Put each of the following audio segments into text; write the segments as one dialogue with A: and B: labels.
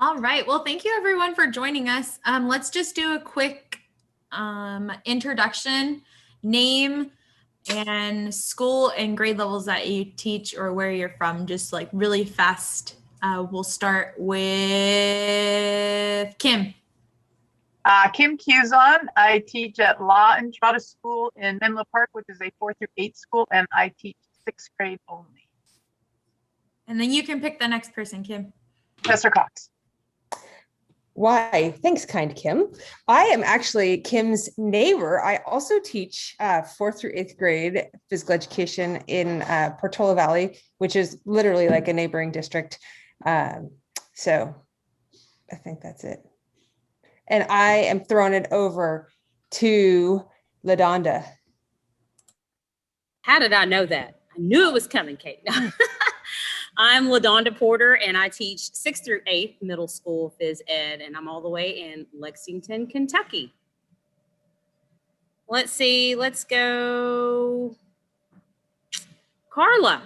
A: All right. Well, thank you everyone for joining us. Let's just do a quick introduction, name, and school and grade levels that you teach or where you're from, just like really fast. We'll start with Kim.
B: Kim Kuczon. I teach at LaDonda School in Menlo Park, which is a 4th through 8th school, and I teach 6th grade only.
A: And then you can pick the next person, Kim.
B: Professor Cox.
C: Why, thanks, kind Kim. I am actually Kim's neighbor. I also teach 4th through 8th grade physical education in Portola Valley, which is literally like a neighboring district. So I think that's it. And I am throwing it over to LaDonda.
D: How did I know that? I knew it was coming, Kate. I'm LaDonda Porter, and I teach 6th through 8th Middle School Phys Ed, and I'm all the way in Lexington, Kentucky. Let's see, let's go. Karla.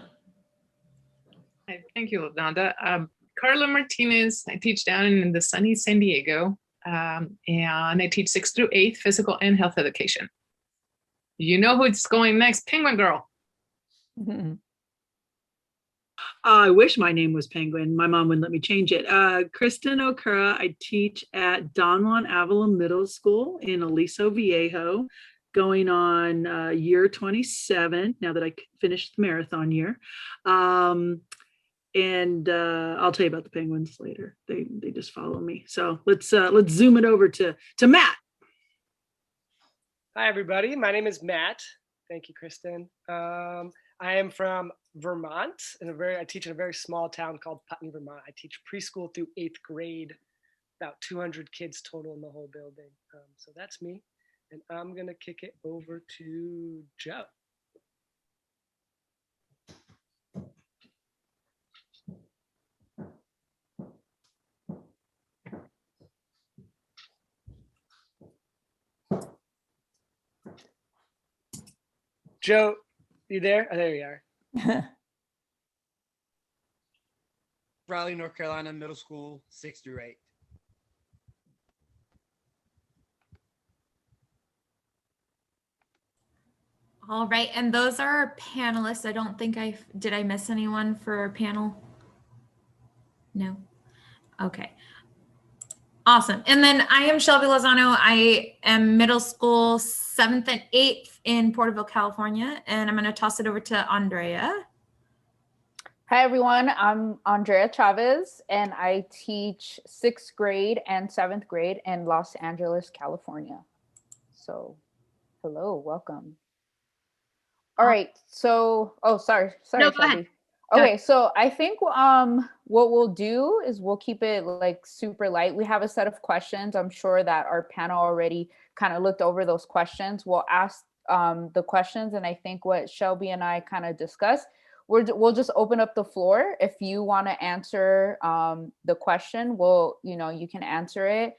E: Hi, thank you, LaDonda. Karla Martinez. I teach down in the sunny San Diego, and I teach 6th through 8th physical and health education. You know who's going next? Penguin Girl.
F: I wish my name was Penguin. My mom wouldn't let me change it. Kristen Okura. I teach at Don Juan Avila Middle School in Aliso Viejo, going on year 27, now that I finished the marathon year. And I'll tell you about the Penguins later. They just follow me. So let's zoom it over to Matt.
G: Hi, everybody. My name is Matt. Thank you, Kristen. I am from Vermont. I teach in a very small town called Putney, Vermont. I teach preschool through 8th grade, about 200 kids total in the whole building. So that's me. And I'm going to kick it over to Joe. Joe, you there? Oh, there you are.
H: Raleigh, North Carolina, middle school, 6th through 8th.
A: All right. And those are our panelists. I don't think did I miss anyone for our panel? No. Okay. Awesome. And then I am Shelby Lozano. I am middle school 7th and 8th in Porterville, California. And I'm going to toss it over to Andrea.
I: Hi, everyone. I'm Andrea Chavez, and I teach 6th grade and 7th grade in Los Angeles, California. So, hello, welcome. All right. So, sorry,
D: No, go ahead.
I: Okay, so I think what we'll do is we'll keep it like super light. We have a set of questions. I'm sure that our panel already kind of looked over those questions. We'll ask the questions, and I think what Shelby and I kind of discussed, we'll just open up the floor. If you want to answer the question, you can answer it.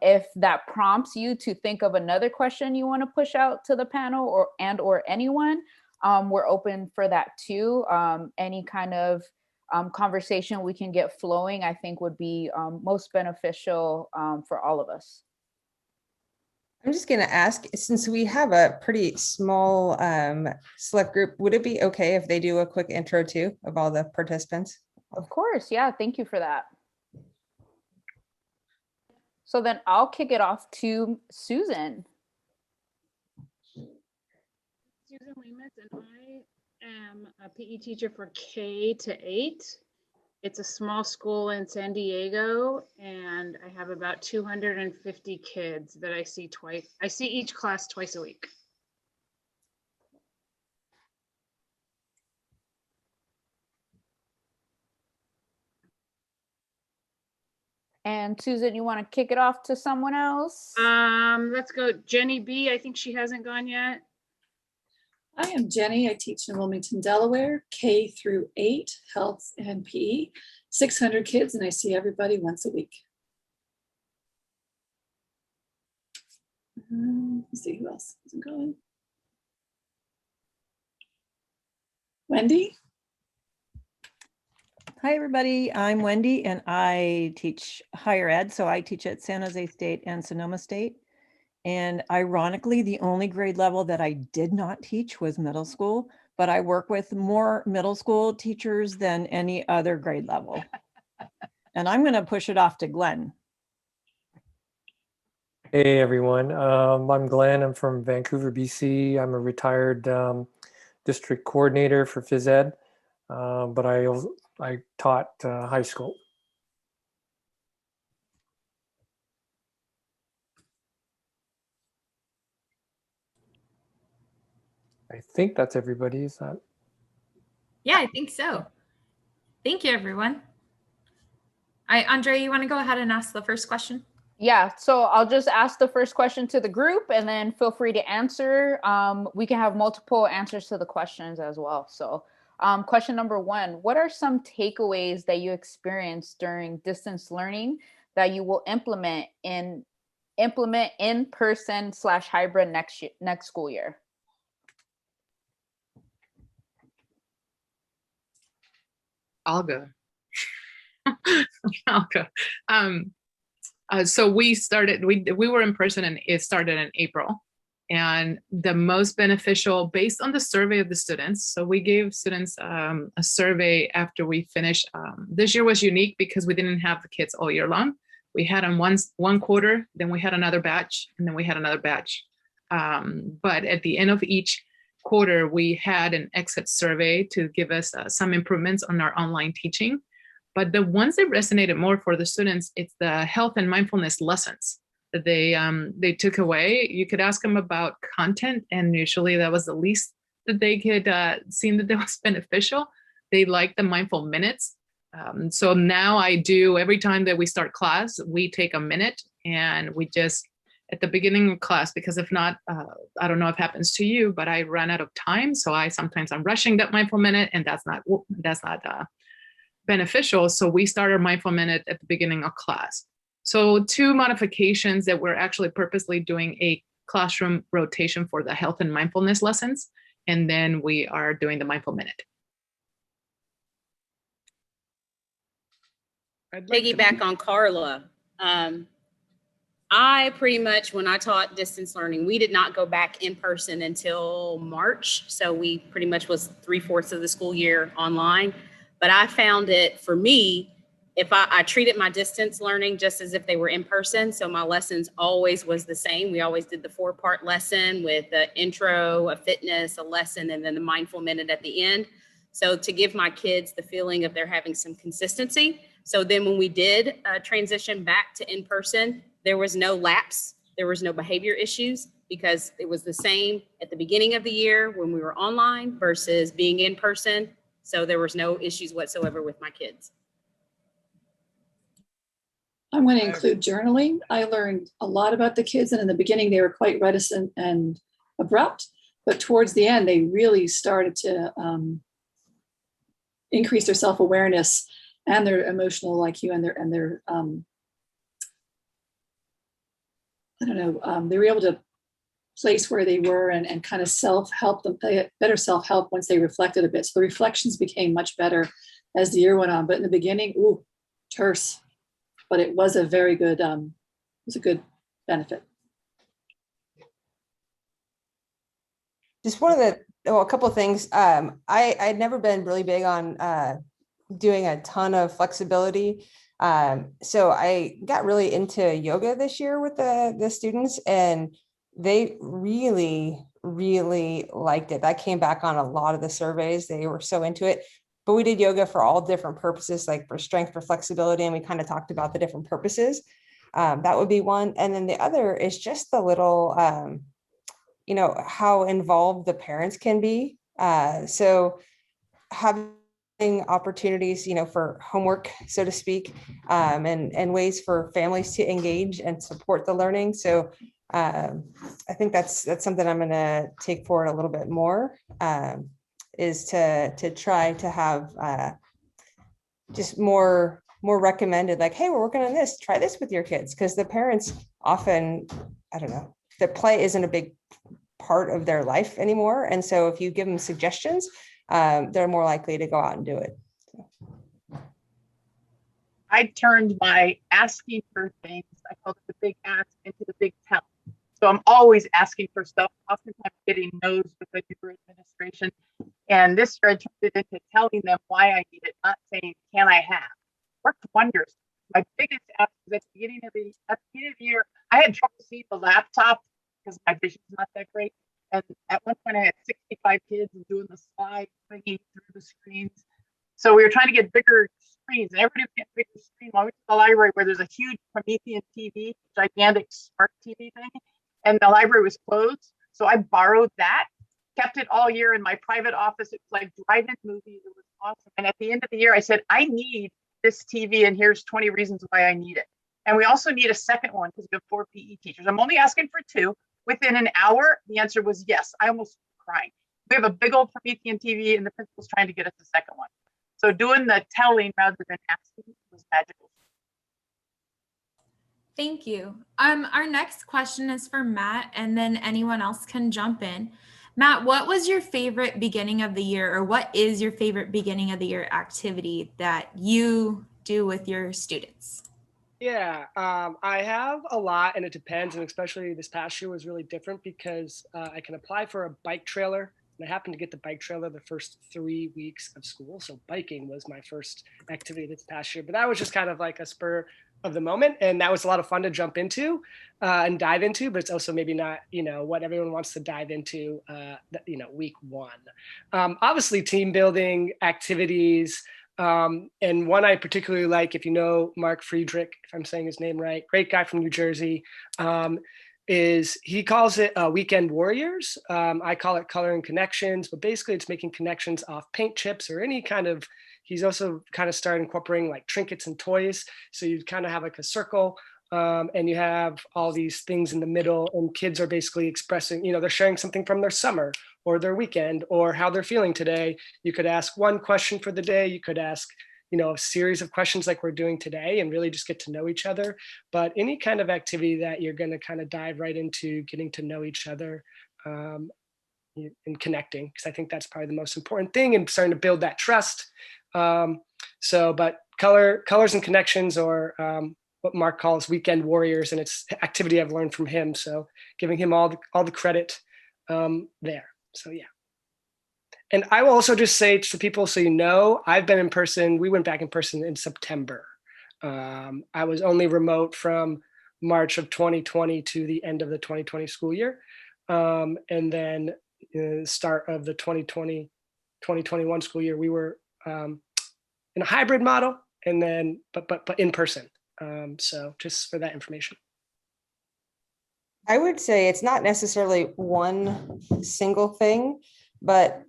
I: If that prompts you to think of another question you want to push out to the panel or anyone, we're open for that too. Any kind of conversation we can get flowing, I think would be most beneficial for all of us.
C: I'm just going to ask, since we have a pretty small select group, would it be okay if they do a quick intro too of all the participants?
I: Of course. Yeah. Thank you for that. So then I'll kick it off to Susan.
J: Susan Lemus, and I am a PE teacher for K-8. It's a small school in San Diego, and I have about 250 kids that I see twice. I see each class twice a week.
I: And Susan, you want to kick it off to someone else?
J: Let's go Jenny B. I think she hasn't gone yet.
K: I am Jenny. I teach in Wilmington, Delaware, K-8, health and PE, 600 kids, and I see everybody once a week. Let's see who else isn't going. Wendy?
L: Hi, everybody. I'm Wendy, and I teach higher ed. So I teach at San Jose State and Sonoma State. And ironically, the only grade level that I did not teach was middle school, but I work with more middle school teachers than any other grade level. And I'm going to push it off to Glenn.
M: Hey everyone, I'm Glenn. I'm from Vancouver, BC. I'm a retired district coordinator for Phys Ed, but I taught high school. I think that's everybody, is that?
A: Yeah, I think so. Thank you, everyone. Andrea, you want to go ahead and ask the first question?
I: Yeah, so I'll just ask the first question to the group and then feel free to answer. We can have multiple answers to the questions as well. So question number 1, what are some takeaways that you experienced during distance learning that you will implement in person / hybrid next school year?
E: I'll go. I'll go. So we were in person and it started in April. And the most beneficial based on the survey of the students. So we gave students a survey after we finished. This year was unique because we didn't have the kids all year long. We had on one quarter, then we had another batch, and then we had another batch. But at the end of each quarter, we had an exit survey to give us some improvements on our online teaching. But the ones that resonated more for the students, it's the health and mindfulness lessons that they took away. You could ask them about content, and usually that was the least that they could seem that was beneficial. They liked the mindful minutes. So now I do, every time that we start class, we take a minute and we just, at the beginning of class, because if not, I don't know if it happens to you, but I run out of time. So sometimes I'm rushing that mindful minute, and that's not beneficial. So we start our mindful minute at the beginning of class. So 2 modifications that we're actually purposely doing a classroom rotation for the health and mindfulness lessons. And then we are doing the mindful minute.
D: Piggyback on Karla. I pretty much, when I taught distance learning, we did not go back in person until March. So we pretty much was 3/4 of the school year online. But I found it, for me, if I treated my distance learning just as if they were in person. So my lessons always was the same. We always did the 4-part lesson with the intro, a fitness, a lesson, and then the mindful minute at the end. So to give my kids the feeling of they're having some consistency. So then when we did transition back to in person, there was no lapse. There was no behavior issues because it was the same at the beginning of the year when we were online versus being in person. So there was no issues whatsoever with my kids.
K: I'm going to include journaling. I learned a lot about the kids, and in the beginning they were quite reticent and abrupt, but towards the end they really started to increase their self-awareness and their emotional IQ and their they were able to place where they were and kind of self-help them, better self-help once they reflected a bit. So the reflections became much better as the year went on. But in the beginning, terse. But it was a very good, a good benefit.
C: Just a couple of things. I'd never been really big on doing a ton of flexibility. So I got really into yoga this year with the students, and they really, really liked it. That came back on a lot of the surveys. They were so into it. But we did yoga for all different purposes, like for strength, for flexibility, and we kind of talked about the different purposes. That would be one. And then the other is just the little, how involved the parents can be. So having opportunities, for homework, so to speak, and ways for families to engage and support the learning. So I think that's something I'm going to take forward a little bit more. Is to try to have just more recommended, like, hey, we're working on this, try this with your kids, because the parents often, I don't know, the play isn't a big part of their life anymore. And so if you give them suggestions, they're more likely to go out and do it.
B: I turned my asking for things, I called it the big ask, into the big tell. So I'm always asking for stuff, oftentimes getting no's with the newer administration. And this year I turned it into telling them why I need it, not saying, can I have? Worked wonders. My biggest ask was at the beginning of the year, I had trouble seeing the laptop because my vision's not that great. And at one point I had 65 kids and doing the slide, swinging through the screens. So we were trying to get bigger screens, and everybody was getting bigger screen. I went to the library where there's a huge Promethean TV, gigantic smart TV thing, and the library was closed. So I borrowed that, kept it all year in my private office. It was like drive-in movies. It was awesome. And at the end of the year, I said, I need this TV, and here's 20 reasons why I need it. And we also need a second one because we have 4 PE teachers. I'm only asking for 2. Within an hour, the answer was yes. I almost cried. We have a big old Promethean TV, and the principal's trying to get us a second one. So doing the telling rather than asking was magical.
A: Thank you. Our next question is for Matt, and then anyone else can jump in. Matt, what was your favorite beginning of the year, or what is your favorite beginning of the year activity that you do with your students?
G: Yeah, I have a lot, and it depends. And especially this past year was really different because I can apply for a bike trailer. And I happened to get the bike trailer the first 3 weeks of school. So biking was my first activity this past year. But that was just kind of like a spur of the moment. And that was a lot of fun to jump into and dive into. But it's also maybe not, what everyone wants to dive into, week one. Obviously, team building activities. And one I particularly like, if you know Mark Friedrich, if I'm saying his name right, great guy from New Jersey, is he calls it Weekend Warriors. I call it Coloring Connections, but basically it's making connections off paint chips or any kind of, he's also kind of started incorporating like trinkets and toys. So you kind of have like a circle and you have all these things in the middle, and kids are basically expressing, they're sharing something from their summer or their weekend or how they're feeling today. You could ask one question for the day. You could ask, a series of questions like we're doing today and really just get to know each other. But any kind of activity that you're going to kind of dive right into getting to know each other and connecting, because I think that's probably the most important thing and starting to build that trust. But colors and connections, or what Mark calls Weekend Warriors, and it's activity I've learned from him. So giving him all the credit there. So yeah. And I will also just say to people, so I've been in person. We went back in person in September. I was only remote from March of 2020 to the end of the 2020 school year. And then the start of the 2021 school year, we were in a hybrid model, and then but in person. So just for that information.
C: I would say it's not necessarily one single thing, but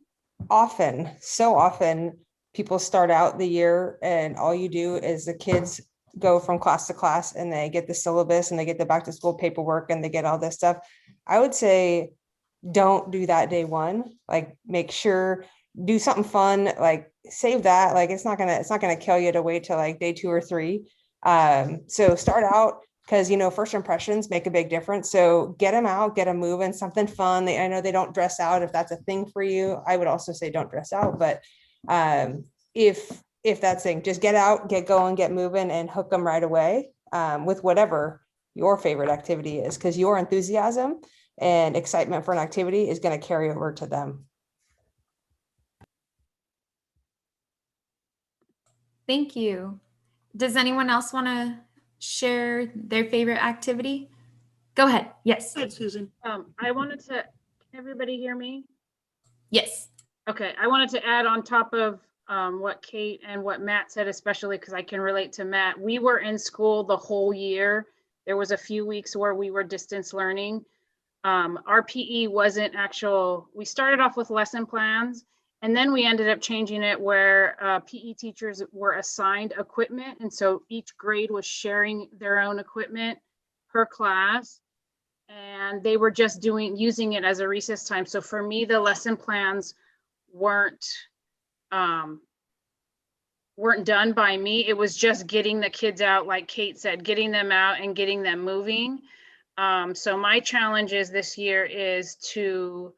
C: so often people start out the year and all you do is the kids go from class to class and they get the syllabus and they get the back to school paperwork and they get all this stuff. I would say don't do that day one. Like, make sure, do something fun, like save that. Like it's not gonna kill you to wait till like day 2 or 3. So start out, because first impressions make a big difference. So get them out, get them moving, something fun. I know they don't dress out. If that's a thing for you, I would also say don't dress out. But if that's thing, just get out, get going, get moving, and hook them right away with whatever your favorite activity is, because your enthusiasm and excitement for an activity is going to carry over to them.
A: Thank you. Does anyone else want to share their favorite activity? Go ahead. Yes.
F: Go ahead, Susan.
J: I wanted to, can everybody hear me?
A: Yes.
J: Okay. I wanted to add on top of what Kate and what Matt said, especially because I can relate to Matt. We were in school the whole year. There was a few weeks where we were distance learning. Our PE wasn't actual, we started off with lesson plans, and then we ended up changing it where PE teachers were assigned equipment. And so each grade was sharing their own equipment per class, and they were just using it as a recess time. So for me, the lesson plans weren't done by me. It was just getting the kids out, like Kate said, getting them out and getting them moving. So my challenges this year is to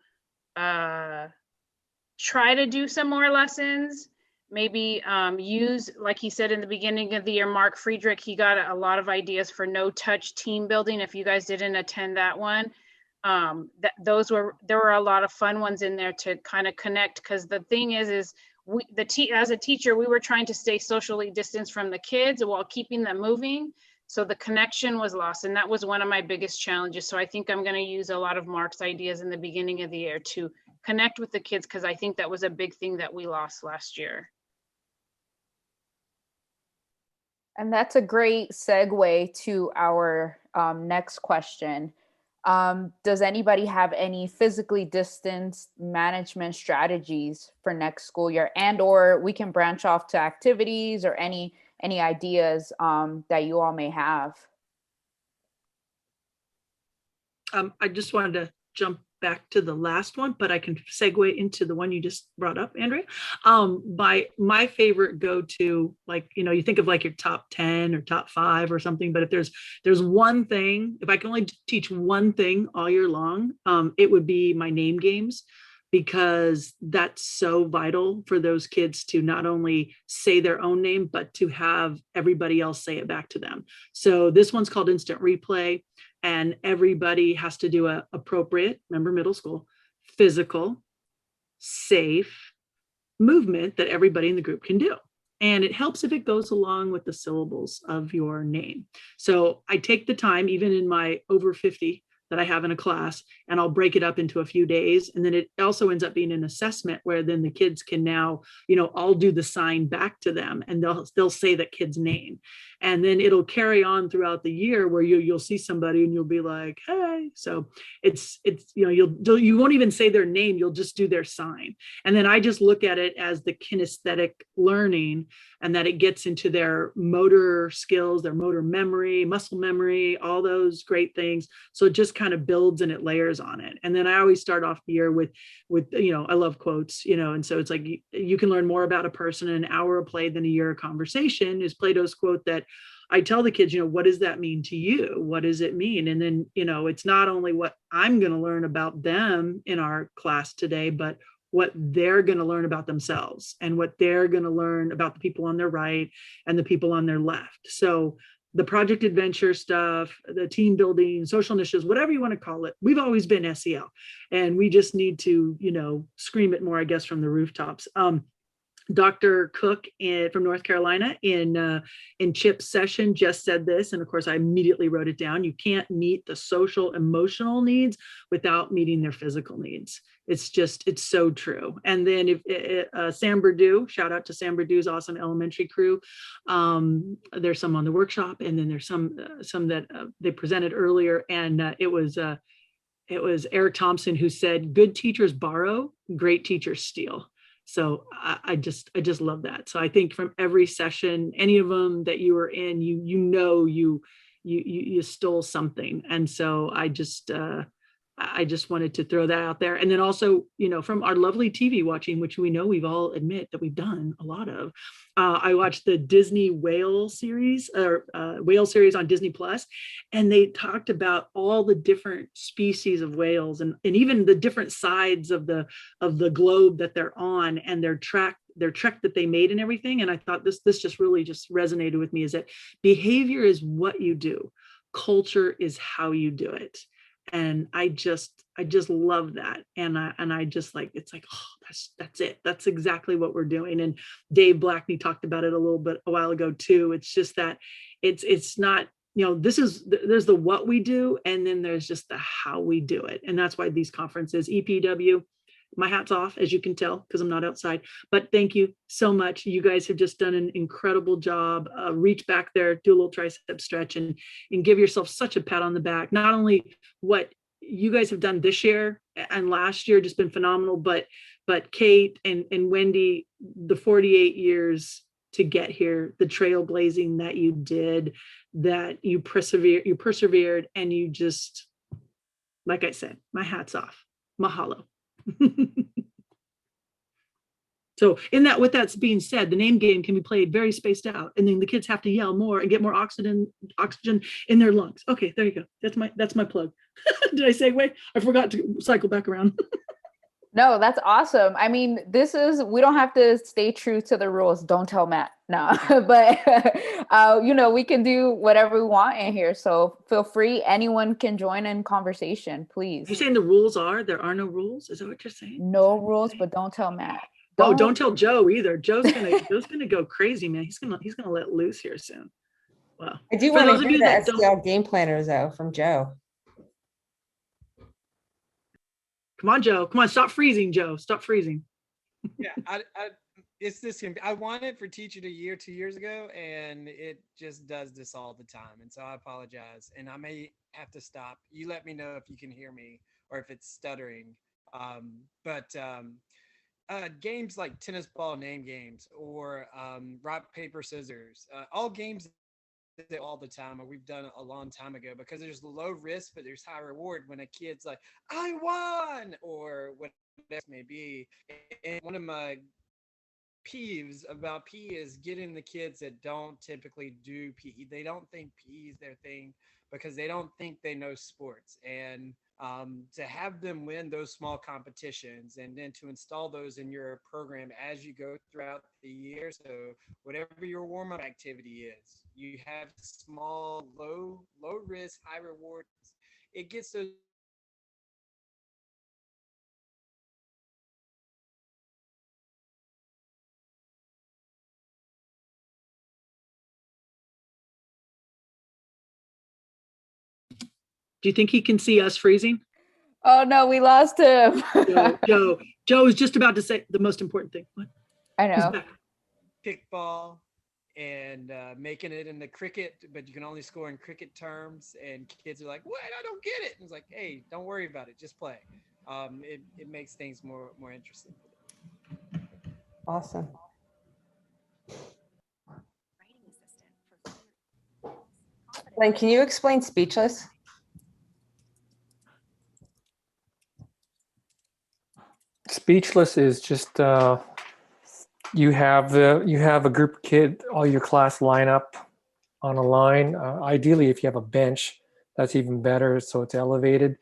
J: try to do some more lessons, maybe use, like he said in the beginning of the year, Mark Friedrich, he got a lot of ideas for no touch team building. If you guys didn't attend that one, there were a lot of fun ones in there to kind of connect. Because the thing is as a teacher, we were trying to stay socially distanced from the kids while keeping them moving. So the connection was lost. And that was one of my biggest challenges. So I think I'm going to use a lot of Mark's ideas in the beginning of the year to connect with the kids, because I think that was a big thing that we lost last year.
I: And that's a great segue to our next question. Does anybody have any physically distanced management strategies for next school year, and or we can branch off to activities or any ideas that you all may have?
F: I just wanted to jump back to the last one, but I can segue into the one you just brought up, Andrea. My favorite go-to, like, you think of like your top 10 or top 5 or something, but if there's one thing, if I can only teach one thing all year long, it would be my name games, because that's so vital for those kids to not only say their own name, but to have everybody else say it back to them. So this one's called Instant Replay, and everybody has to do a appropriate, remember middle school, physical, safe movement that everybody in the group can do. And it helps if it goes along with the syllables of your name. So I take the time, even in my over 50 that I have in a class, and I'll break it up into a few days. And then it also ends up being an assessment where then the kids can now, I'll do the sign back to them, and they'll say that kid's name. And then it'll carry on throughout the year where you'll see somebody and you'll be like, hey. So it's you won't even say their name, you'll just do their sign. And then I just look at it as the kinesthetic learning, and that it gets into their motor skills, their motor memory, muscle memory, all those great things. So it just kind of builds and it layers on it. And then I always start off the year with I love quotes, and so it's like you can learn more about a person in an hour of play than a year of conversation, is Plato's quote that I tell the kids, what does that mean to you? What does it mean? And then, it's not only what I'm going to learn about them in our class today, but what they're going to learn about themselves, and what they're going to learn about the people on their right and the people on their left. So the project adventure stuff, the team building, social initiatives, whatever you want to call it, we've always been SEL, and we just need to, scream it more, I guess, from the rooftops. Dr. Cook from North Carolina in Chip's session just said this, and of course I immediately wrote it down. You can't meet the social emotional needs without meeting their physical needs. It's so true. And then Sam Burdue, shout out to Sam Burdue's awesome elementary crew. There's some on the workshop, and then there's some that they presented earlier, and it was Eric Thompson who said, good teachers borrow, great teachers steal. So I just love that. So I think from every session, any of them that you were in, you stole something. And so I just wanted to throw that out there. And then also, from our lovely TV watching, which we know we've all admit that we've done a lot of, I watched the Disney whale series on Disney Plus, and they talked about all the different species of whales and even the different sides of the globe that they're on, and their trek that they made and everything. And I thought this just really just resonated with me, is that behavior is what you do. Culture is how you do it. And I just love that. And I just like, it's like, oh, that's it. That's exactly what we're doing. And Dave Blackney talked about it a while ago too. It's just that it's not, there's the what we do, and then there's just the how we do it. And that's why these conferences, EPEW, my hat's off, as you can tell, because I'm not outside, but thank you so much. You guys have just done an incredible job. Reach back there, do a little tricep stretch, and give yourself such a pat on the back. Not only what you guys have done this year and last year, just been phenomenal, but Kate and Wendy, the 48 years to get here, the trailblazing that you did, that you persevered, and you just, like I said, my hat's off. Mahalo. So with that being said, the name game can be played very spaced out, and then the kids have to yell more and get more oxygen in their lungs. Okay, there you go. That's my plug. Did I segue? I forgot to cycle back around.
I: No, that's awesome. I mean, we don't have to stay true to the rules. Don't tell Matt. No, but, we can do whatever we want in here. So feel free. Anyone can join in conversation, please.
F: You're saying the rules there are no rules? Is that what you're saying?
I: No rules, but don't tell Matt.
F: Oh, don't tell Joe either. Joe's gonna go crazy, man. He's gonna let loose here soon. Wow.
C: I do
F: For
C: want
F: those
C: to
F: of
C: hear
F: you
C: the
F: that don't,
C: SDL game planners though from Joe.
F: come on, Joe. Come on, stop freezing, Joe. Stop freezing.
H: Yeah, it's this. I wanted for teacher to year 2 years ago, and it just does this all the time. And so I apologize, and I may have to stop. You let me know if you can hear me or if it's stuttering. But games like tennis ball name games or rock paper scissors, all games all the time, or we've done it a long time ago, because there's low risk but there's high reward when a kid's like, I won, or whatever it may be. And one of my peeves about PE is getting the kids that don't typically do PE. They don't think PE is their thing because they don't think they know sports. And to have them win those small competitions and then to install those in your program as you go throughout the year. So whatever your warm-up activity is, you have small, low risk, high rewards. It gets those.
F: Do you think he can see us freezing?
I: Oh no, we lost him.
F: Joe is just about to say the most important thing. What?
I: I know.
H: Kickball and making it into cricket, but you can only score in cricket terms, and kids are like, what? I don't get it. And it's like, hey, don't worry about it, just play. It makes things more interesting.
C: Awesome. Glenn, can you explain speechless?
M: Speechless is just you have a group of kids, all your class line up on a line. Ideally, if you have a bench, that's even better, so it's elevated.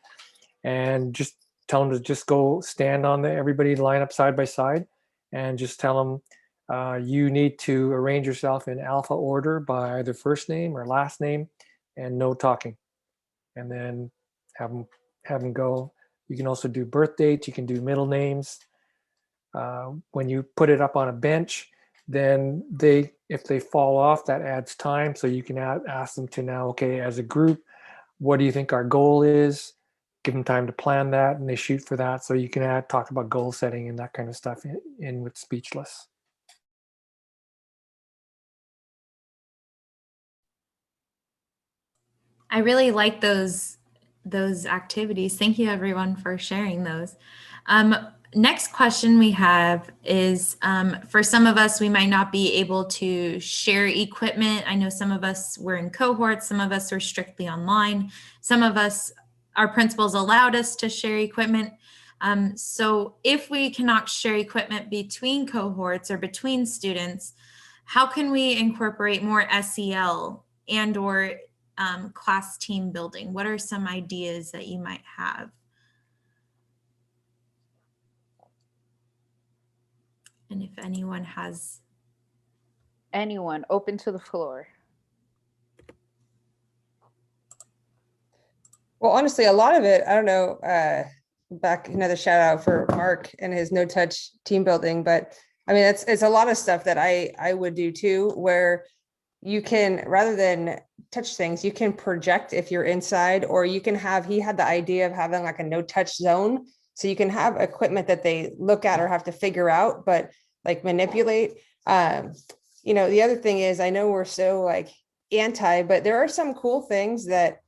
M: And just tell them to just go stand on everybody line up side by side, and just tell them you need to arrange yourself in alpha order by either first name or last name, and no talking. And then have them go. You can also do birth dates. You can do middle names. When you put it up on a bench, then if they fall off, that adds time. So you can ask them to now, okay, as a group, what do you think our goal is? Give them time to plan that, and they shoot for that. So you can talk about goal setting and that kind of stuff in with speechless.
A: I really like those activities. Thank you everyone for sharing those. Next question we have is, for some of us, we might not be able to share equipment. I know some of us were in cohorts, some of us are strictly online. Some of us, our principals allowed us to share equipment. So if we cannot share equipment between cohorts or between students, how can we incorporate more SEL and or class team building? What are some ideas that you might have? And if anyone has.
I: Anyone, open to the floor.
C: Well, honestly, a lot of it, I don't know, back another shout out for Mark and his no touch team building, but I mean, it's a lot of stuff that I would do too, where you can, rather than touch things, you can project if you're inside, or you can he had the idea of having like a no touch zone. So you can have equipment that they look at or have to figure out, but like manipulate. The other thing is, I know we're so like anti, but there are some cool things that,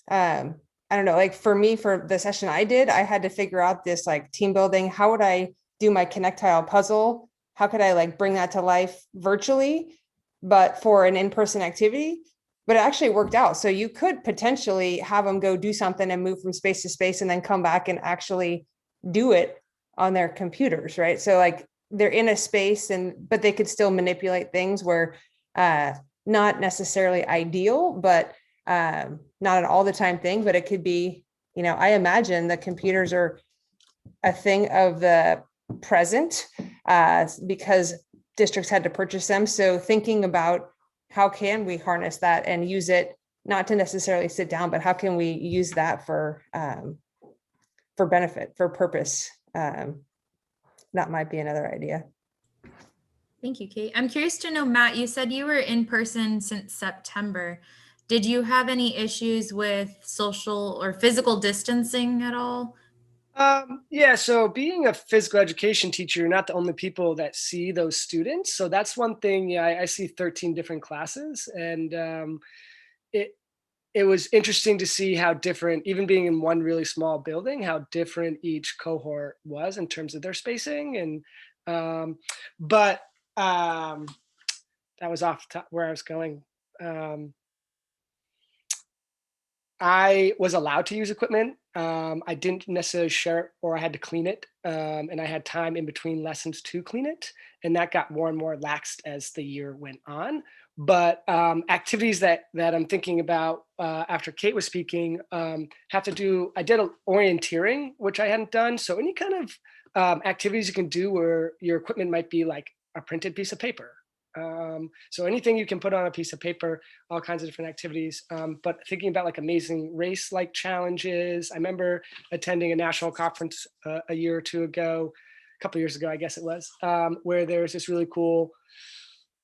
C: I don't know, like for me, for the session I did, I had to figure out this like team building. How would I do my connectile puzzle? How could I like bring that to life virtually, but for an in-person activity? But it actually worked out. So you could potentially have them go do something and move from space to space and then come back and actually do it on their computers, right? So like they're in a space but they could still manipulate things where not necessarily ideal, but not an all the time thing, but it could be, I imagine the computers are, a thing of the present because districts had to purchase them. So thinking about how can we harness that and use it, not to necessarily sit down, but how can we use that for benefit, for purpose? That might be another idea.
A: Thank you, Kate. I'm curious to know, Matt, you said you were in person since September. Did you have any issues with social or physical distancing at all?
G: Yeah, so being a physical education teacher, you're not the only people that see those students. So that's one thing. Yeah, I see 13 different classes, and it was interesting to see how different, even being in one really small building, how different each cohort was in terms of their spacing. And but that was off where I was going. I was allowed to use equipment. I didn't necessarily share it, or I had to clean it. And I had time in between lessons to clean it. And that got more and more laxed as the year went on. But activities that I'm thinking about after Kate was speaking have to do, I did orienteering, which I hadn't done. So any kind of activities you can do where your equipment might be like a printed piece of paper. So anything you can put on a piece of paper, all kinds of different activities. But thinking about like amazing race-like challenges. I remember attending a national conference a year or two ago, a couple of years ago, I guess it was, where there's this really cool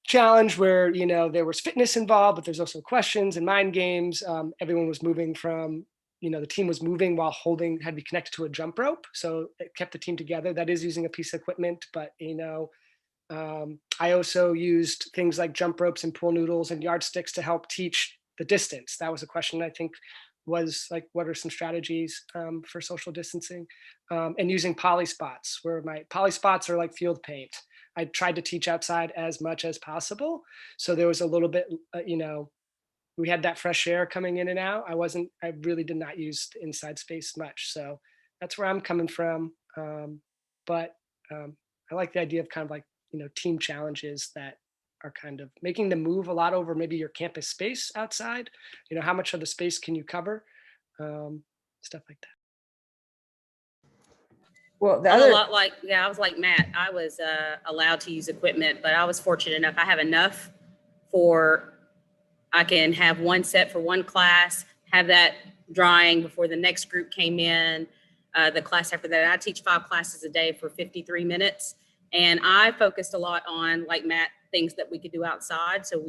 G: challenge where, you know, there was fitness involved, but there's also questions and mind games. Everyone was moving from, you know, the team was moving while had to be connected to a jump rope. So it kept the team together. That is using a piece of equipment, but, you know, I also used things like jump ropes and pool noodles and yardsticks to help teach the distance. That was a question I think was like, what are some strategies for social distancing? And using poly spots, where my poly spots are like field paint. I tried to teach outside as much as possible. So there was a little bit, you know, we had that fresh air coming in and out. I really did not use the inside space much. So that's where I'm coming from. But I like the idea of kind of like, you know, team challenges that are kind of making them move a lot over maybe your campus space outside. You know, how much of the space can you cover? Stuff like that.
C: Well,
D: I'm a lot like, I was like Matt. I was allowed to use equipment, but I was fortunate enough. I have enough I can have one set for one class, have that drying before the next group came in. The class after that, I teach 5 classes a day for 53 minutes. And I focused a lot on, like Matt, things that we could do outside. So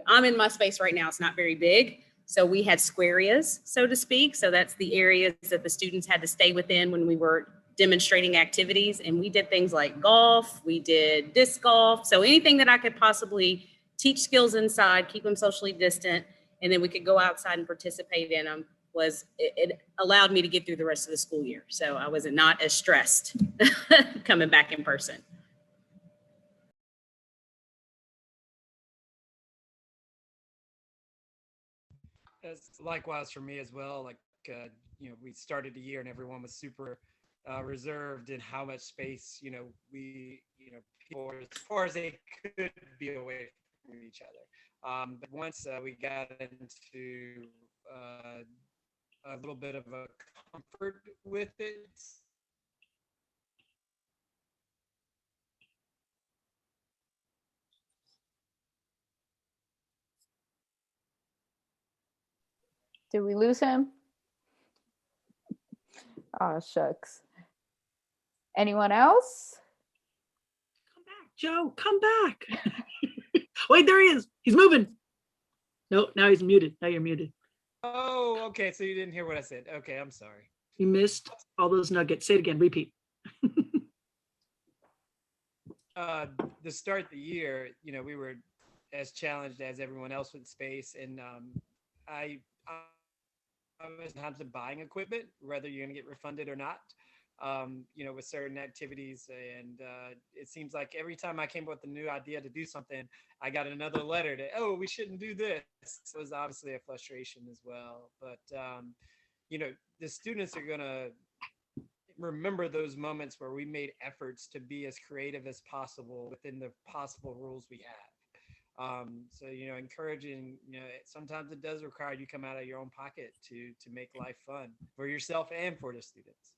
D: I'm in my space right now. It's not very big. So we had square areas, so to speak. So that's the areas that the students had to stay within when we were demonstrating activities. And we did things like golf, we did disc golf. So anything that I could possibly teach skills inside, keep them socially distant, and then we could go outside and participate in them. It allowed me to get through the rest of the school year. So I was not as stressed coming back in person.
H: That's likewise for me as well. Like, you know, we started the year and everyone was super reserved in how much space, you know, people as far as they could be away from each other. But once we got into a little bit of a comfort with it.
I: Did we lose him? Oh, shucks. Anyone else?
F: Come back, Joe, come back. Wait, there he is. He's moving. Nope, now he's muted. Now you're muted.
H: Oh, okay. So you didn't hear what I said. Okay, I'm sorry.
F: You missed all those nuggets. Say it again, repeat.
H: To start the year, you know, we were as challenged as everyone else with space, and I was sometimes buying equipment, whether you're going to get refunded or not. You know, with certain activities, and it seems like every time I came up with a new idea to do something, I got another letter to, oh, we shouldn't do this. So it was obviously a frustration as well. But you know, the students are going to remember those moments where we made efforts to be as creative as possible within the possible rules we have. So, you know, encouraging, you know, sometimes it does require you come out of your own pocket to make life fun for yourself and for the students.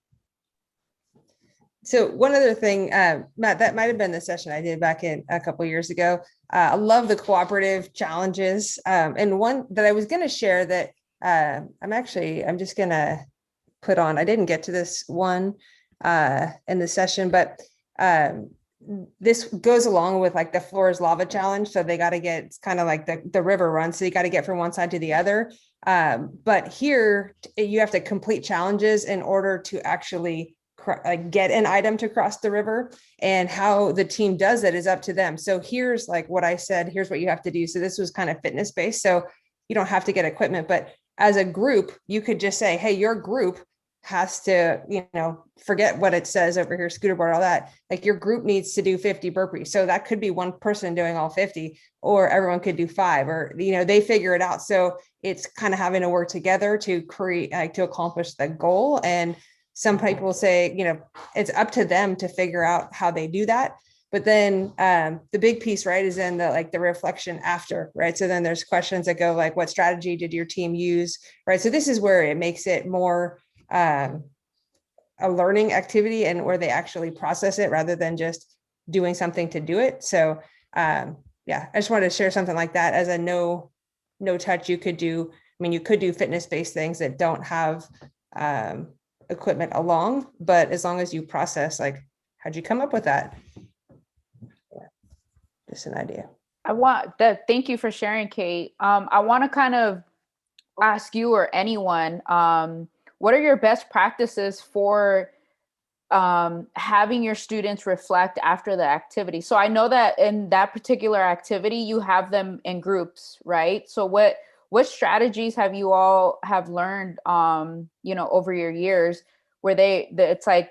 C: So one other thing, Matt, that might have been the session I did back in a couple years ago. I love the cooperative challenges. And one that I was going to share that I'm just going to put on, I didn't get to this one in the session, but this goes along with like the floor is lava challenge. So they got to get, it's kind of like the river run. So you got to get from one side to the other. But here you have to complete challenges in order to actually get an item to cross the river, and how the team does it is up to them. So here's like what I said, here's what you have to do. So this was kind of fitness based. So you don't have to get equipment, but as a group, you could just say, hey, your group has to, forget what it says over here, scooter board, all that. Like your group needs to do 50 burpees. So that could be one person doing all 50, or everyone could do 5, or, they figure it out. So it's kind of having to work together to create, to accomplish the goal. And some people will say, it's up to them to figure out how they do that. But then the big piece, right, is in the reflection after, right? So then there's questions that go like, what strategy did your team use, right? So this is where it makes it more a learning activity, and where they actually process it rather than just doing something to do it. So I just wanted to share something like that as a no touch. You could do, you could do fitness based things that don't have equipment along, but as long as you process, like, how'd you come up with that? Just an idea.
I: Thank you for sharing, Kate. I want to kind of ask you or anyone, what are your best practices for having your students reflect after the activity? So I know that in that particular activity, you have them in groups, right? So what strategies have you all have learned, over your years where it's like,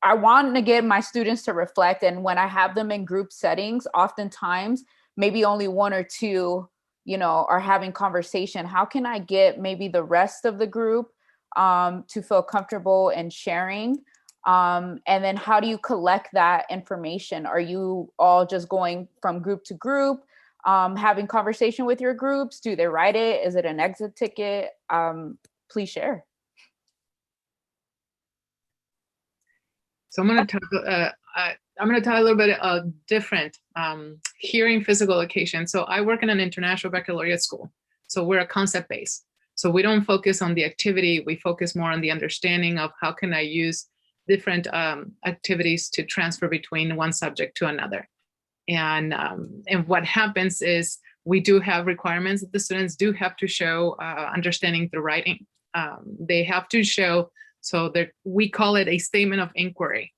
I: I want to get my students to reflect. And when I have them in group settings, oftentimes maybe only 1 or 2, are having conversation. How can I get maybe the rest of the group to feel comfortable and sharing? And then how do you collect that information? Are you all just going from group to group, having conversation with your groups? Do they write it? Is it an exit ticket? Please share.
E: So I'm going to talk a little bit different hearing physical education. So I work in an international baccalaureate school. So we're a concept based. So we don't focus on the activity. We focus more on the understanding of how can I use different activities to transfer between one subject to another. And what happens is we do have requirements that the students do have to show understanding through writing. They have to show, so that we call it a statement of inquiry.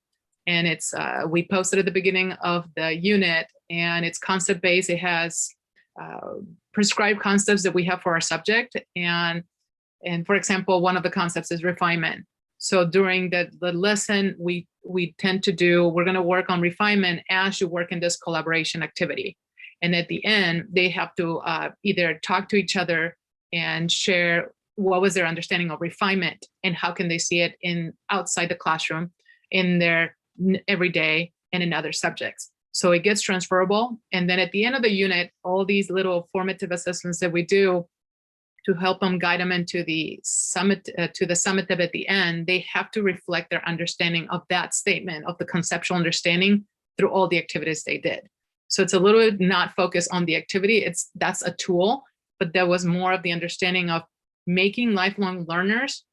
E: And it's, we posted at the beginning of the unit, and it's concept based. It has prescribed concepts that we have for our subject. And for example, one of the concepts is refinement. So during the lesson, we tend to do, we're going to work on refinement as you work in this collaboration activity. And at the end, they have to either talk to each other and share what was their understanding of refinement and how can they see it outside the classroom, in their everyday and in other subjects. So it gets transferable. And then at the end of the unit, all these little formative assessments that we do to help them, guide them into the summit, to the summative at the end, they have to reflect their understanding of that statement, of the conceptual understanding through all the activities they did. So it's a little bit not focused on the activity. That's a tool, but there was more of the understanding of making lifelong learners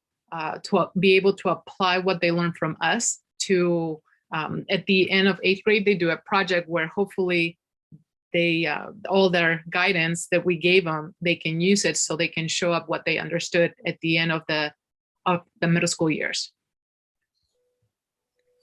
E: to be able to apply what they learned from us to, at the end of 8th grade, they do a project where hopefully they, all their guidance that we gave them, they can use it so they can show up what they understood at the end of the middle school years.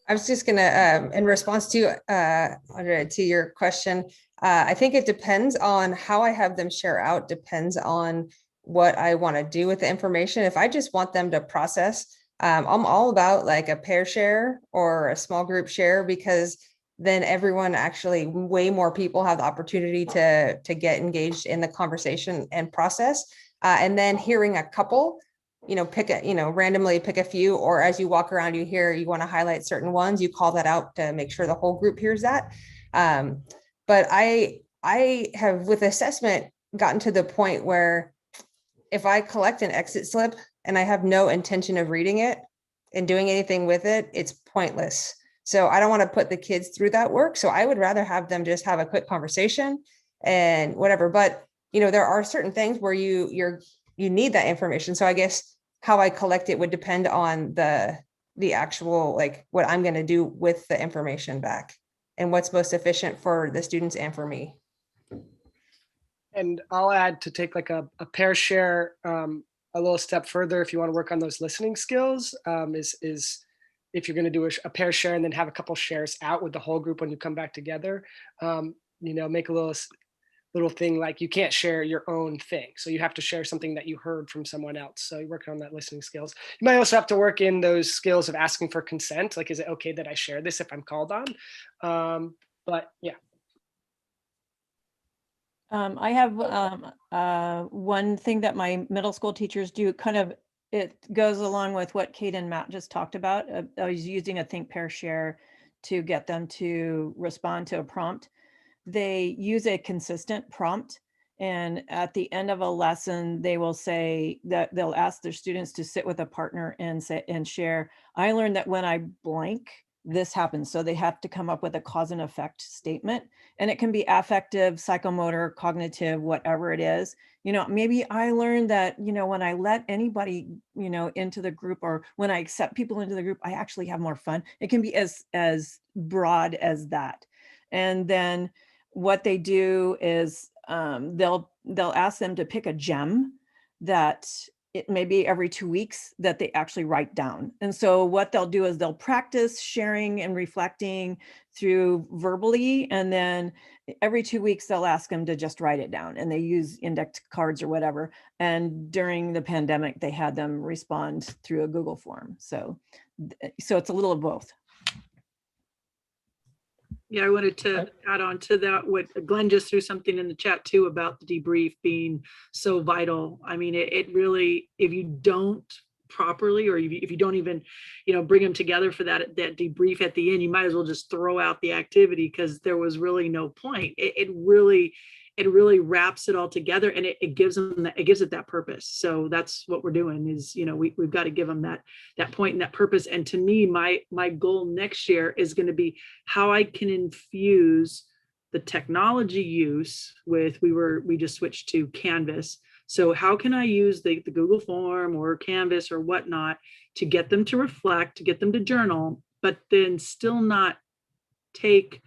C: I was just gonna, in response to Andrea, to your question, I think it depends on how I have them share out, depends on what I want to do with the information. If I just want them to process, I'm all about like a pair share or a small group share, because then everyone actually, way more people have the opportunity to get engaged in the conversation and process. And then hearing a couple, randomly pick a few, or as you walk around, you want to highlight certain ones, you call that out to make sure the whole group hears that. But I have, with assessment, gotten to the point where if I collect an exit slip and I have no intention of reading it, and doing anything with it, it's pointless. So I don't want to put the kids through that work. So I would rather have them just have a quick conversation and whatever. But there are certain things where you need that information. So I guess how I collect it would depend on the actual, like what I'm going to do with the information back and what's most efficient for the students and for me.
G: And I'll add to take like a pair share a little step further if you want to work on those listening skills, is if you're going to do a pair share and then have a couple shares out with the whole group when you come back together, make a little thing like you can't share your own thing. So you have to share something that you heard from someone else. So you're working on that listening skills. You might also have to work in those skills of asking for consent. Like, is it okay that I share this if I'm called on? But yeah.
L: I have one thing that my middle school teachers do, it goes along with what Kate and Matt just talked about. I was using a think, pair, share to get them to respond to a prompt. They use a consistent prompt, and at the end of a lesson, they will say that they'll ask their students to sit with a partner and share, I learned that when I blank, this happens. So they have to come up with a cause and effect statement, and it can be affective, psychomotor, cognitive, whatever it is. Maybe I learned that, when I let anybody, into the group, or when I accept people into the group, I actually have more fun. It can be as broad as that. And then what they do is they'll ask them to pick a gem that it may be every 2 weeks that they actually write down. And so what they'll do is they'll practice sharing and reflecting through verbally, and then every 2 weeks they'll ask them to just write it down, and they use index cards or whatever. And during the pandemic, they had them respond through a Google form. So it's a little of both.
F: Yeah, I wanted to add on to that. What Glenn just threw something in the chat too about the debrief being so vital. I mean, it really, if you don't properly, or if you don't even, bring them together for that debrief at the end, you might as well just throw out the activity, because there was really no point. It really wraps it all together, and it gives it that purpose. So that's what we're doing is, we've got to give them that point and that purpose. And to me, my goal next year is going to be how I can infuse the technology use with, we just switched to Canvas. So how can I use the Google form or Canvas or whatnot to get them to reflect, to get them to journal, but then still not take,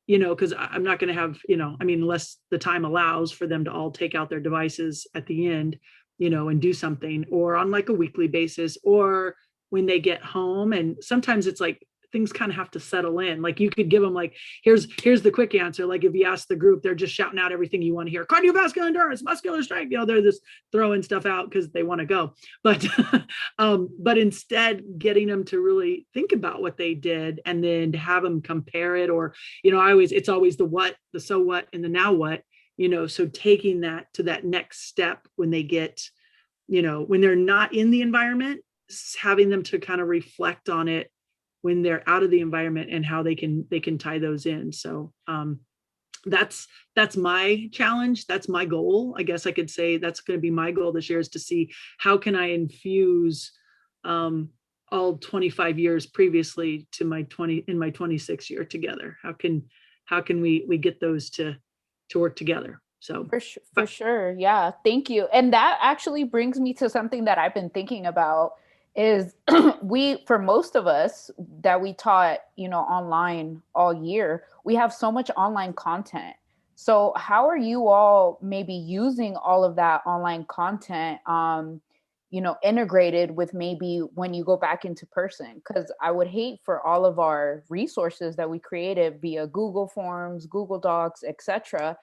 F: because I'm not going to have, unless the time allows for them to all take out their devices at the end, and do something, or on like a weekly basis, or when they get home. And sometimes it's like things kind of have to settle in. Like you could give them like, here's the quick answer. Like if you ask the group, they're just shouting out everything you want to hear. Cardiovascular endurance, muscular strength, they're just throwing stuff out because they want to go. But instead getting them to really think about what they did, and then to have them compare it, or, it's always the what, the so what, and the now what, so taking that to that next step when they get, when they're not in the environment, having them to kind of reflect on it when they're out of the environment, and how they can tie those in. So that's my challenge. That's my goal. I guess I could say that's going to be my goal this year, is to see how can I infuse all 25 years previously to my 26 year together. How can we get those to work together? So
I: for sure. Yeah. Thank you. And that actually brings me to something that I've been thinking about is for most of us that we taught, online all year, we have so much online content. So how are you all maybe using all of that online content, integrated with maybe when you go back into person? Because I would hate for all of our resources that we created via Google Forms, Google Docs, etc.,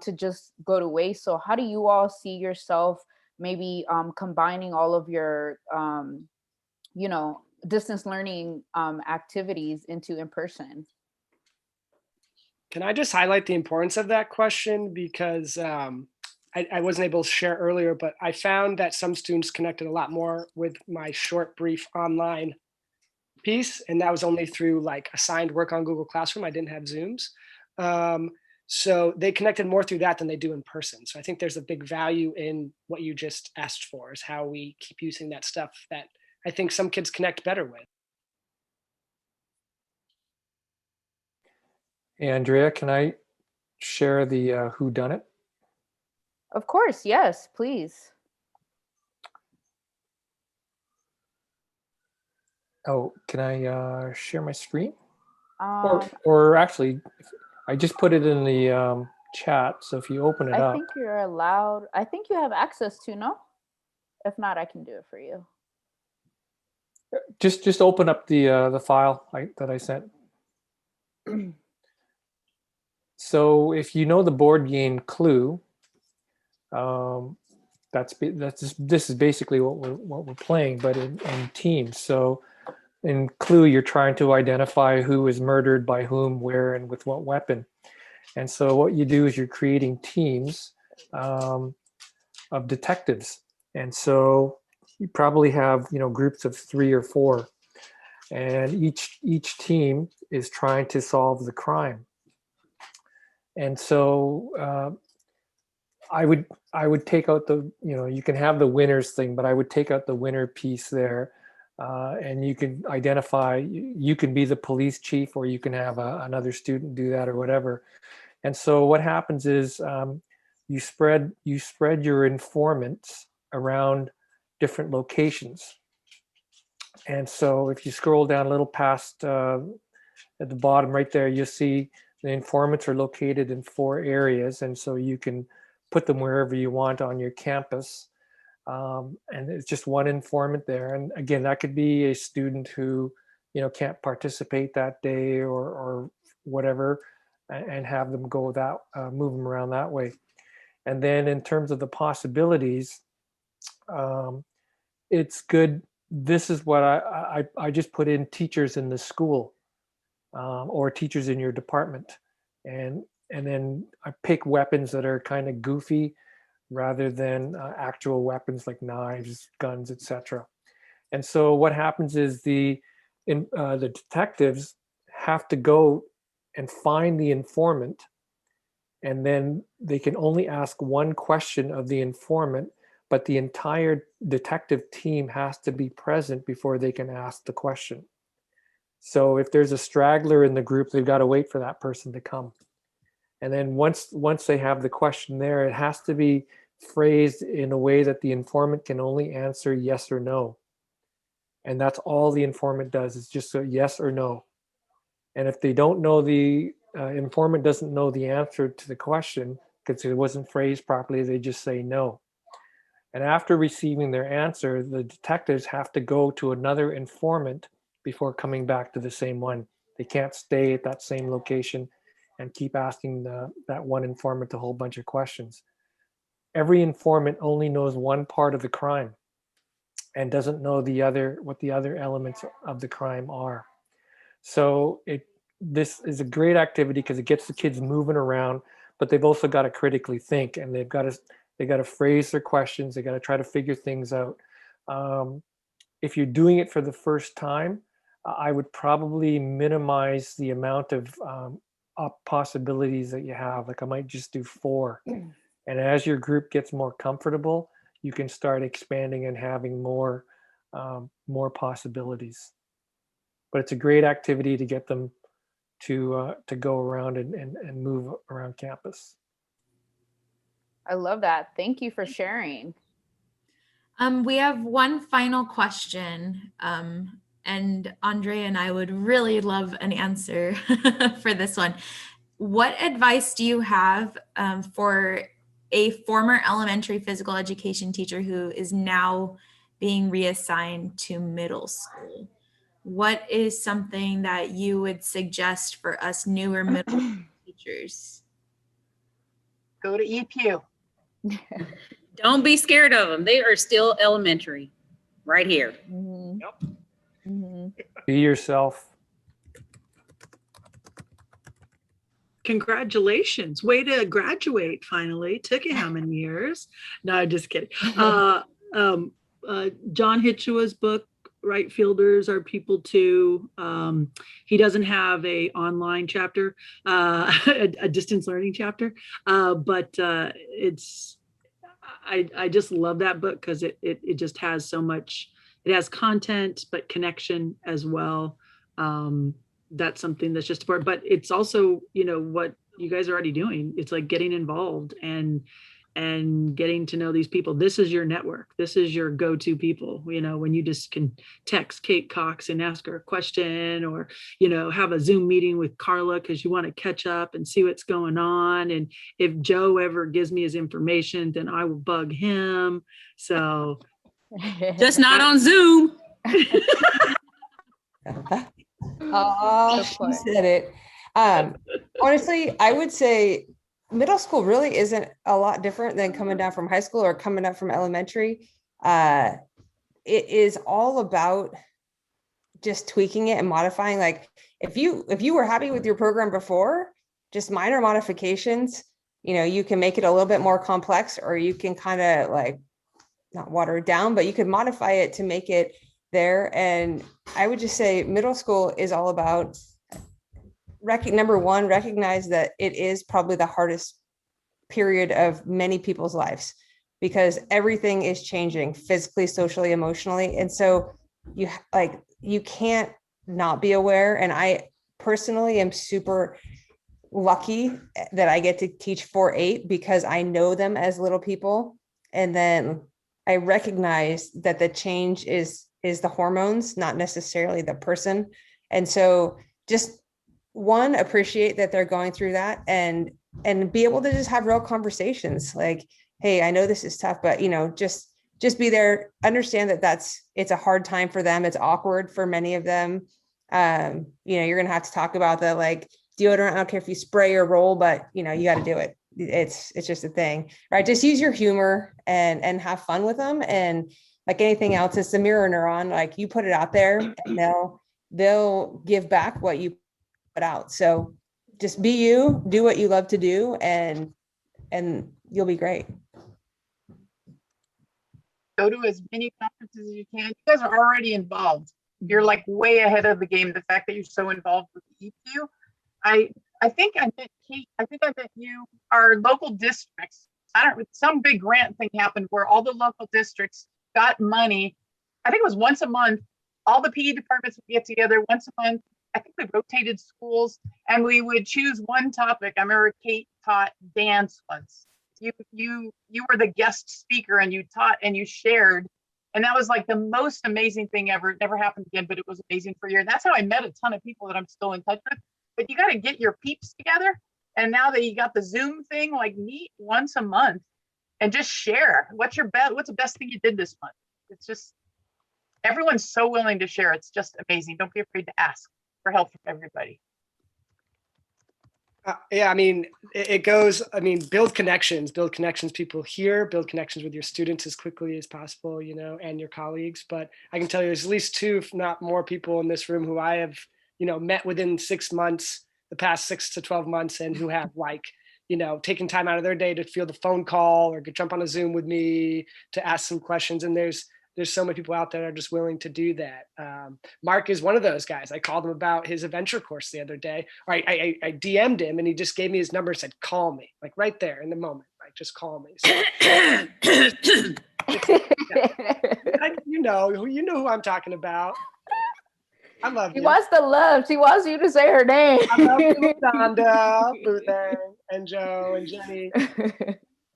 I: to just go to waste. So how do you all see yourself maybe combining all of your, distance learning activities into in-person?
G: Can I just highlight the importance of that question? Because I wasn't able to share earlier, but I found that some students connected a lot more with my short, brief online piece. And that was only through like assigned work on Google Classroom. I didn't have Zooms. So they connected more through that than they do in person. So I think there's a big value in what you just asked for, is how we keep using that stuff that I think some kids connect better with.
M: Andrea, can I share the who done it?
I: Of course, yes, please.
M: Oh, can I share my screen?
I: Um,
M: Or actually, I just put it in the chat. So if you open it
I: I
M: up,
I: think you're allowed. I think you have access to, no? If not, I can do it for you.
M: just open up the file that I sent. So if you know the board game Clue, this is basically what we're playing, but in teams. So in Clue, you're trying to identify who is murdered by whom, where, and with what weapon. And so what you do is you're creating teams of detectives. And so you probably have groups of 3 or 4, and each team is trying to solve the crime. And so I would take out the you can have the winners thing, but I would take out the winner piece there, and you can identify. You can be the police chief, or you can have another student do that, or whatever. And so what happens is you spread your informants around different locations. And so if you scroll down a little past at the bottom right there, you'll see the informants are located in 4 areas, and so you can put them wherever you want on your campus. And it's just one informant there. And again, that could be a student who can't participate that day or whatever, and have them go move them around that way. And then in terms of the possibilities, it's good. This is what I just put in: teachers in the school, or teachers in your department. And then I pick weapons that are kind of goofy rather than actual weapons like knives, guns, etc. And so what happens is the detectives have to go and find the informant, and then they can only ask one question of the informant, but the entire detective team has to be present before they can ask the question. So if there's a straggler in the group, they've got to wait for that person to come. And then once they have the question there, it has to be phrased in a way that the informant can only answer yes or no. And that's all the informant does, is just a yes or no. And if they don't know, the informant doesn't know the answer to the question because it wasn't phrased properly, they just say no. And after receiving their answer, the detectives have to go to another informant before coming back to the same one. They can't stay at that same location and keep asking that one informant a whole bunch of questions. Every informant only knows one part of the crime and doesn't know what the other elements of the crime are. So this is a great activity because it gets the kids moving around, but they've also got to critically think, and they've got to phrase their questions. They got to try to figure things out. If you're doing it for the first time, I would probably minimize the amount of possibilities that you have. Like I might just do 4. And as your group gets more comfortable, you can start expanding and having more possibilities. But it's a great activity to get them to go around and move around campus.
I: I love that. Thank you for sharing.
A: We have one final question, and Andrea and I would really love an answer for this one. What advice do you have for a former elementary physical education teacher who is now being reassigned to middle school? What is something that you would suggest for us newer middle school teachers?
B: Go to EPEW.
D: Don't be scared of them. They are still elementary right here.
I: Mm-hmm.
E: Yep.
I: Mm-hmm.
M: Be yourself.
F: Congratulations. Way to graduate finally. Took you how many years? No, I'm just kidding. John Hitchua's book, Right Fielders Are People Too. He doesn't have a online chapter, a distance learning chapter, but I just love that book because it just has so much. it has content, but connection as well. That's something that's just important, but it's also, you know, what you guys are already doing. It's like getting involved and getting to know these people. This is your network. This is your go-to people, you know, when you just can text Kate Cox and ask her a question, or, you know, have a Zoom meeting with Karla because you want to catch up and see what's going on. And if Joe ever gives me his information, then I will bug him. So
D: Just not on Zoom.
C: Oh, she said it. Honestly, I would say middle school really isn't a lot different than coming down from high school or coming up from elementary. It is all about just tweaking it and modifying. Like if you were happy with your program before, just minor modifications, you know, you can make it a little bit more complex, or you can kind of like not water it down, but you could modify it to make it there. And I would just say middle school is all about number one, recognize that it is probably the hardest period of many people's lives, because everything is changing physically, socially, emotionally. And so you can't not be aware. And I personally am super lucky that I get to teach 4-8 because I know them as little people. And then I recognize that the change is the hormones, not necessarily the person. And so just one, appreciate that they're going through that, and be able to just have real conversations like, hey, I know this is tough, but you know, just be there, understand that it's a hard time for them. It's awkward for many of them. You know, you're going to have to talk about the like deodorant. I don't care if you spray or roll, but you know, you got to do it. It's just a thing, right? Just use your humor and have fun with them. And like anything else, it's a mirror neuron. Like you put it out there and they'll give back what you put out. So just be you, do what you love to do, and you'll be great.
B: Go to as many conferences as you can. You guys are already involved. You're like way ahead of the game. The fact that you're so involved with the EPEW. I think I met Kate. I think I met you. Our local districts. Some big grant thing happened where all the local districts got money. I think it was once a month. All the PE departments would get together once a month. I think we rotated schools and we would choose one topic. I remember Kate taught dance once. You were the guest speaker and you taught and you shared. And that was like the most amazing thing ever. It never happened again, but it was amazing for a year. And that's how I met a ton of people that I'm still in touch with. But you got to get your peeps together. And now that you got the Zoom thing, like meet once a month and just share. What's the best thing you did this month? It's just, everyone's so willing to share. It's just amazing. Don't be afraid to ask for help from everybody.
G: Yeah, I mean, it goes, I mean, build connections people here, build connections with your students as quickly as possible, you know, and your colleagues. But I can tell you there's at least 2, if not more people in this room who I have, you know, met within 6 months, the past 6 to 12 months, and who have like, you know, taken time out of their day to field a phone call or jump on a Zoom with me to ask some questions. And there's so many people out there that are just willing to do that. Mark is one of those guys. I called him about his adventure course the other day. Or I DM'd him and he just gave me his number and said, call me, like right there in the moment, like just call me. So, you know who I'm talking about. I love you.
I: She wants the love. She wants you to say her name.
G: I love you, LaDonda, Boothang, and Joe and Jenny.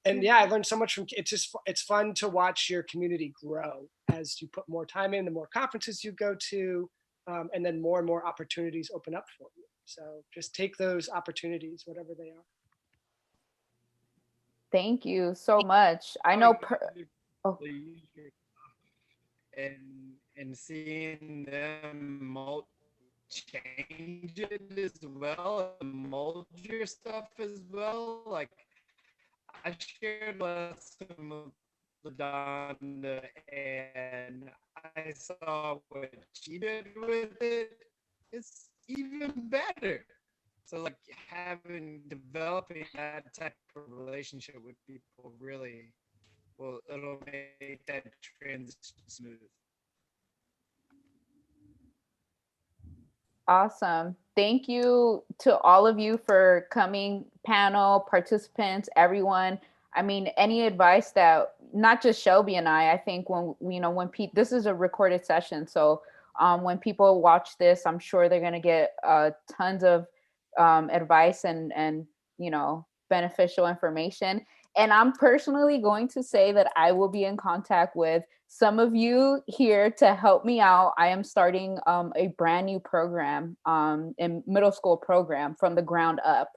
G: And yeah, I learned so much from, it's fun to watch your community grow as you put more time in, the more conferences you go to, and then more and more opportunities open up for you. So just take those opportunities, whatever they are.
I: Thank you so much. I know.
H: And seeing them change it as well, mold your stuff as well. Like I shared a lesson with LaDonda and I saw what she did with it. It's even better. So like developing that type of relationship with people really it'll make that transition smooth.
I: Awesome. Thank you to all of you for coming, panel, participants, everyone. I mean, any advice that not just Shelby and I think when, this is a recorded session. So when people watch this, I'm sure they're going to get tons of advice and beneficial information. And I'm personally going to say that I will be in contact with some of you here to help me out. I am starting a brand new program, in middle school program from the ground up,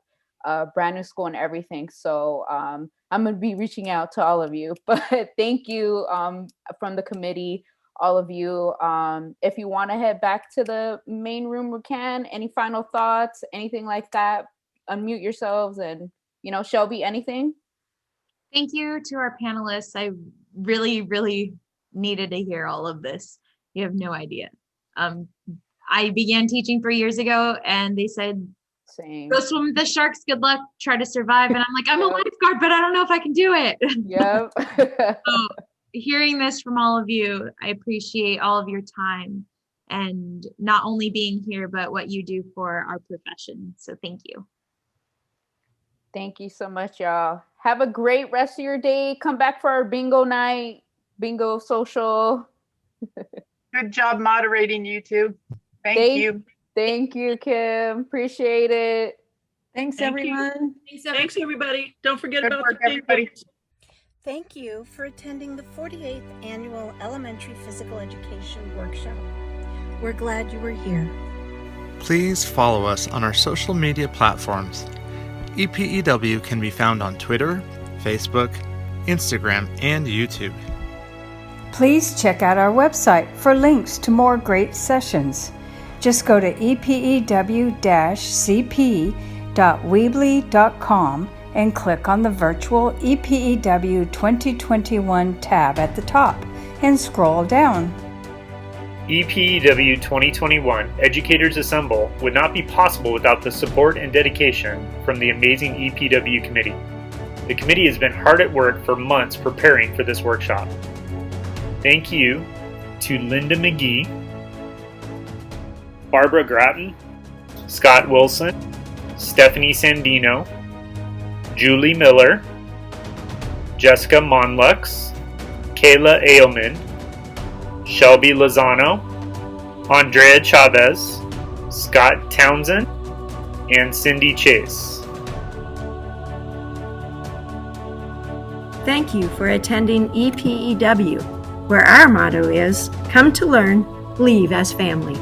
I: brand new school and everything. So I'm going to be reaching out to all of you, but thank you from the committee, all of you. If you want to head back to the main room, we can. Any final thoughts, anything like that? Unmute yourselves and, Shelby, anything?
A: Thank you to our panelists. I really, really needed to hear all of this. You have no idea. I began teaching 3 years ago and they said,
I: same.
A: Go swim with the sharks. Good luck. Try to survive. And I'm like, I'm a lifeguard, but I don't know if I can do it.
I: Yep.
A: So hearing this from all of you, I appreciate all of your time and not only being here, but what you do for our profession. So thank you.
I: Thank you so much, y'all. Have a great rest of your day. Come back for our bingo night, bingo social.
B: Good job moderating, you two. Thank you.
I: Thank you, Kim. Appreciate it.
L: Thanks,
F: Thank
L: everyone.
F: Thanks, everybody. Don't forget
B: Good
F: about
B: work,
F: the
B: everybody.
N: Thank you for attending the 48th Annual Elementary Physical Education Workshop. We're glad you were here.
O: Please follow us on our social media platforms. EPEW can be found on Twitter, Facebook, Instagram, and YouTube.
P: Please check out our website for links to more great sessions. Just go to epew-cp.weebly.com and click on the virtual EPEW 2021 tab at the top and scroll down.
Q: EPEW 2021 Educators Assemble would not be possible without the support and dedication from the amazing EPEW committee. The committee has been hard at work for months preparing for this workshop. Thank you to Linda McGee, Barbara Gratton, Scott Wilson, Stephanie Sandino, Julie Miller, Jessica Monlux, Kayla Ailman, Shelby Lozano, Andrea Chavez, Scott Townsend, and Cindy Chase.
R: Thank you for attending EPEW, where our motto is, come to learn, leave as family.